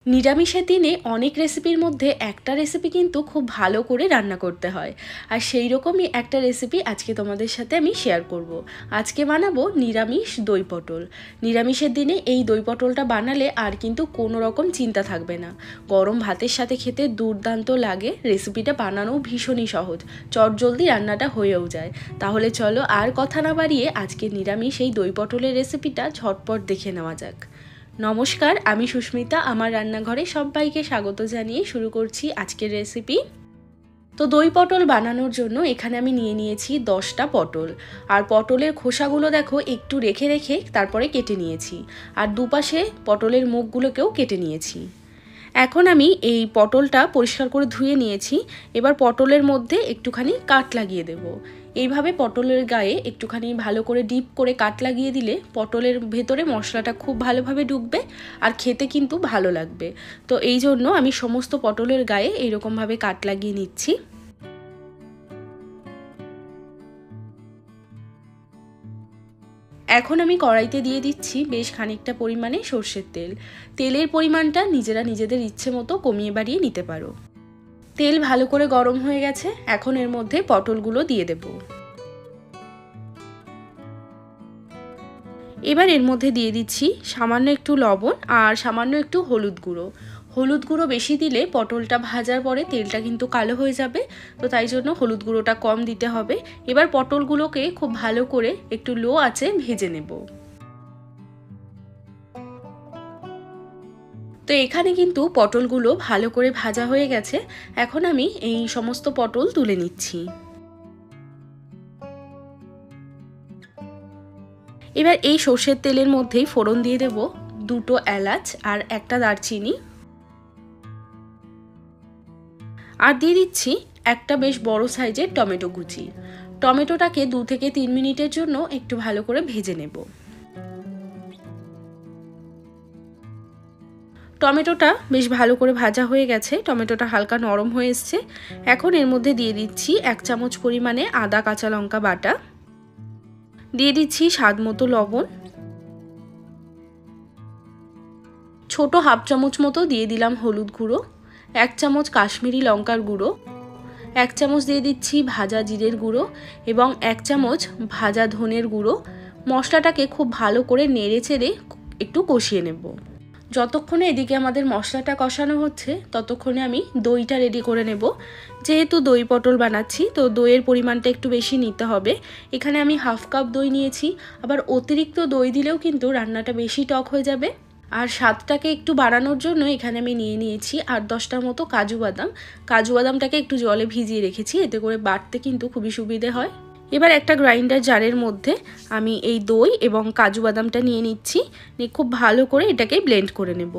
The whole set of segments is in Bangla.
নিরামিষের দিনে অনেক রেসিপির মধ্যে একটা রেসিপি কিন্তু খুব ভালো করে রান্না করতে হয়, আর সেই রকমই একটা রেসিপি আজকে তোমাদের সাথে আমি শেয়ার করব। আজকে বানাবো নিরামিষ দই পটল। নিরামিষের দিনে এই দই পটলটা বানালে আর কিন্তু কোনো রকম চিন্তা থাকবে না। গরম ভাতের সাথে খেতে দুর্দান্ত লাগে। রেসিপিটা বানানো ভীষণই সহজ, চটজলদি রান্নাটা হয়েও যায়। তাহলে চলো আর কথা না বাড়িয়ে আজকে নিরামিষ এই দই পটলের রেসিপিটা ঝটপট দেখে নেওয়া যাক। নমস্কার, আমি সুস্মিতা। আমার রান্নাঘরে সবাইকে স্বাগত জানিয়ে শুরু করছি আজকের রেসিপি। তো দই পটল বানানোর জন্য এখানে আমি নিয়ে নিয়েছি 10টা পটল। আর পটলের খোসাগুলো দেখো একটু রেখে রেখে তারপরে কেটে নিয়েছি। আর দুপাশে পটলের মুখগুলোকেও কেটে নিয়েছি। এখন আমি এই পটলটা পরিষ্কার করে ধুয়ে নিয়েছি। এবার পটলের মধ্যে একটুখানি কাট লাগিয়ে দেব। এইভাবে পটলের গায়ে একটুখানি ভালো করে ডিপ করে কাট লাগিয়ে দিলে পটলের ভেতরে মশলাটা খুব ভালোভাবে ঢুকবে আর খেতে কিন্তু ভালো লাগবে। তো এই জন্য আমি সমস্ত পটলের গায়ে এইরকমভাবে কাট লাগিয়ে নিচ্ছি। এখন আমি কড়াইতে দিয়ে দিচ্ছি বেশ খানিকটা পরিমাণে সর্ষের তেল। তেলের পরিমাণটা নিজেরা নিজেদের ইচ্ছে মতো কমিয়ে বাড়িয়ে নিতে পারো। তেল ভালো করে গরম হয়ে গেছে, এখন এর মধ্যে পটলগুলো দিয়ে দেব। এবার এর মধ্যে দিয়ে দিচ্ছি সামান্য একটু লবণ আর সামান্য একটু হলুদ গুঁড়ো। হলুদ গুঁড়ো বেশি দিলে পটলটা ভাজার পরে তেলটা কিন্তু কালো হয়ে যাবে, তো তাই জন্য হলুদ গুঁড়োটা কম দিতে হবে। এবার পটলগুলোকে খুব ভালো করে একটু লো আঁচে ভেজে নেব। তো এখানে কিন্তু পটলগুলো ভালো করে ভাজা হয়ে গেছে। এখন আমি এই সমস্ত পটল তুলে নিচ্ছি। এবার এই সর্ষের তেলের মধ্যেই ফোড়ন দিয়ে দেব 2টো এলাচ আর একটা দারচিনি। আর দিয়ে দিচ্ছি একটা বেশ বড় সাইজের টমেটো কুচি। টমেটোটাকে 2 থেকে 3 মিনিটের জন্য একটু ভালো করে ভেজে নেব। টমেটোটা বেশ ভালো করে ভাজা হয়ে গেছে, টমেটোটা হালকা নরম হয়ে এসছে। এখন এর মধ্যে দিয়ে দিচ্ছি 1 চামচ পরিমাণে আদা কাঁচা লঙ্কা বাটা। দিয়ে দিচ্ছি স্বাদ মতো লবণ। ছোট হাফ চামচ মতো দিয়ে দিলাম হলুদ গুঁড়ো, 1 চামচ কাশ্মীরি লঙ্কার গুঁড়ো, 1 চামচ দিয়ে দিচ্ছি ভাজা জিরের গুঁড়ো এবং 1 চামচ ভাজা ধনের গুঁড়ো। মশলাটাকে খুব ভালো করে নেড়ে চেড়ে একটু কষিয়ে নেব। যতক্ষণে এদিকে আমাদের মশলাটা কষানো হচ্ছে ততক্ষণে আমি দইটা রেডি করে নেব। যেহেতু দই পটল বানাচ্ছি তো দইয়ের পরিমাণটা একটু বেশি নিতে হবে। এখানে আমি হাফ কাপ দই নিয়েছি। আবার অতিরিক্ত দই দিলেও কিন্তু রান্নাটা বেশি টক হয়ে যাবে। আর স্বাদটাকে একটু বাড়ানোর জন্য এখানে আমি নিয়ে নিয়েছি 8-10টার মতো কাজু বাদাম। কাজু বাদামটাকে একটু জলে ভিজিয়ে রেখেছি, এতে করে বাটতে কিন্তু খুবই সুবিধে হয়। এবার একটা গ্রাইন্ডার জারের মধ্যে আমি এই দই এবং কাজু বাদামটা নিয়ে নিচ্ছি। নিয়ে খুব ভালো করে এটাকে ব্লেন্ড করে নেব।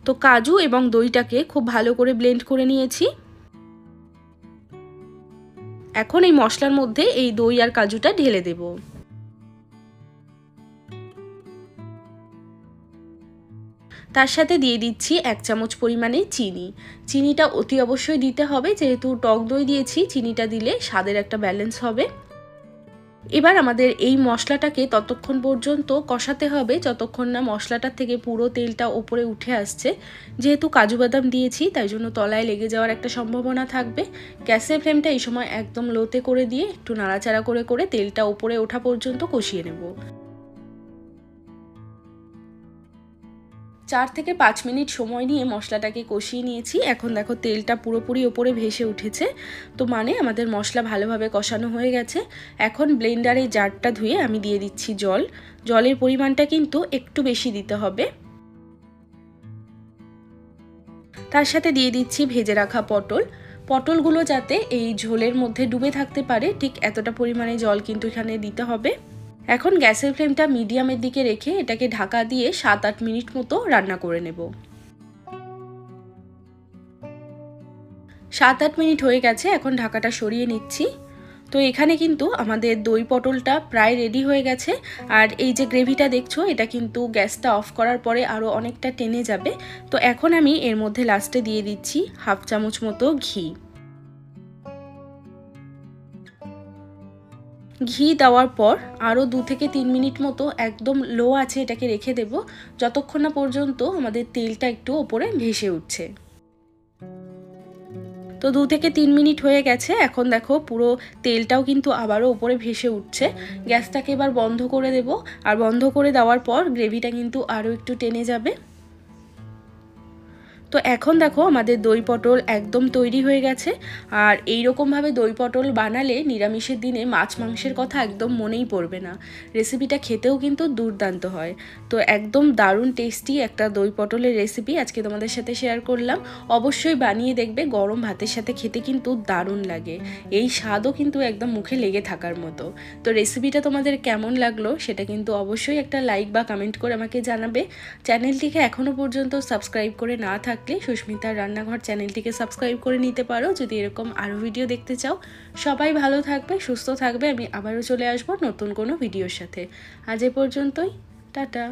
তো কাজু এবং দইটাকে খুব ভালো করে ব্লেন্ড করে নিয়েছি। এখন এই মশলার মধ্যে এই দই আর কাজুটা ঢেলে দেব। তার সাথে দিয়ে দিচ্ছি 1 চামচ পরিমাণে চিনি। চিনিটা অতি অবশ্যই দিতে হবে, যেহেতু টক দই দিয়েছি চিনিটা দিলে স্বাদের একটা ব্যালেন্স হবে। এবার আমাদের এই মশলাটাকে ততক্ষণ পর্যন্ত কষাতে হবে যতক্ষণ না মশলাটার থেকে পুরো তেলটা ওপরে উঠে আসছে। যেহেতু কাজু বাদাম দিয়েছি তাই জন্য তলায় লেগে যাওয়ার একটা সম্ভাবনা থাকবে। গ্যাসের ফ্লেমটা এই সময় একদম লোতে করে দিয়ে একটু নাড়াচাড়া করে করে তেলটা ওপরে ওঠা পর্যন্ত কষিয়ে নেব। 4 থেকে 5 মিনিট সময় নিয়ে মশলাটাকে কষিয়ে নিয়েছি। এখন দেখো তেলটা পুরোপুরি ওপরে ভেসে উঠেছে, তো মানে আমাদের মশলা ভালোভাবে কষানো হয়ে গেছে। এখন ব্লেন্ডারে জারটা ধুয়ে আমি দিয়ে দিচ্ছি জল। জলের পরিমাণটা কিন্তু একটু বেশি দিতে হবে। তার সাথে দিয়ে দিচ্ছি ভেজে রাখা পটল। পটলগুলো যাতে এই ঝোলের মধ্যে ডুবে থাকতে পারে ঠিক এতটা পরিমাণে জল কিন্তু এখানে দিতে হবে। এখন গ্যাসের ফ্লেমটা মিডিয়ামের দিকে রেখে এটাকে ঢাকা দিয়ে 7-8 মিনিট মতো রান্না করে নেব। 7-8 মিনিট হয়ে গেছে, এখন ঢাকাটা সরিয়ে নিচ্ছি। তো এখানে কিন্তু আমাদের দই পটলটা প্রায় রেডি হয়ে গেছে। আর এই যে গ্রেভিটা দেখছো এটা কিন্তু গ্যাসটা অফ করার পরে আরও অনেকটা টেনে যাবে। তো এখন আমি এর মধ্যে লাস্টে দিয়ে দিচ্ছি হাফ চামচ মতো ঘি। ঘি দেওয়ার পর আরও 2 থেকে 3 মিনিট মতো একদম লো আছে এটাকে রেখে দেব, যতক্ষণ না পর্যন্ত আমাদের তেলটা একটু ওপরে ভেসে উঠছে। তো 2 থেকে 3 মিনিট হয়ে গেছে। এখন দেখো পুরো তেলটাও কিন্তু আবারও ওপরে ভেসে উঠছে। গ্যাসটাকে এবার বন্ধ করে দেব, আর বন্ধ করে দেওয়ার পর গ্রেভিটা কিন্তু আরও একটু টেনে যাবে। তো এখন দেখো আমাদের দই পটল একদম তৈরি হয়ে গেছে। আর এই রকমভাবে দই পটল বানালে নিরামিষের দিনে মাছ মাংসের কথা একদম মনেই পড়বে না। রেসিপিটা খেতেও কিন্তু দুর্দান্ত হয়। তো একদম দারুণ টেস্টি একটা দই পটলের রেসিপি আজকে তোমাদের সাথে শেয়ার করলাম। অবশ্যই বানিয়ে দেখবে, গরম ভাতের সাথে খেতে কিন্তু দারুণ লাগে। এই স্বাদও কিন্তু একদম মুখে লেগে থাকার মতো। তো রেসিপিটা তোমাদের কেমন লাগলো সেটা কিন্তু অবশ্যই একটা লাইক বা কমেন্ট করে আমাকে জানাবে। চ্যানেলটিকে এখনও পর্যন্ত সাবস্ক্রাইব করে না থাকলে সুস্মিতার রান্নাঘর চ্যানেলটিকে সাবস্ক্রাইব করে নিতে পারো যদি এরকম আরও ভিডিও দেখতে চাও। সবাই ভালো থাকবে, সুস্থ থাকবে। আমি আবারও চলে আসবো নতুন কোনো ভিডিওর সাথে। আজ এ পর্যন্তই, টাটা।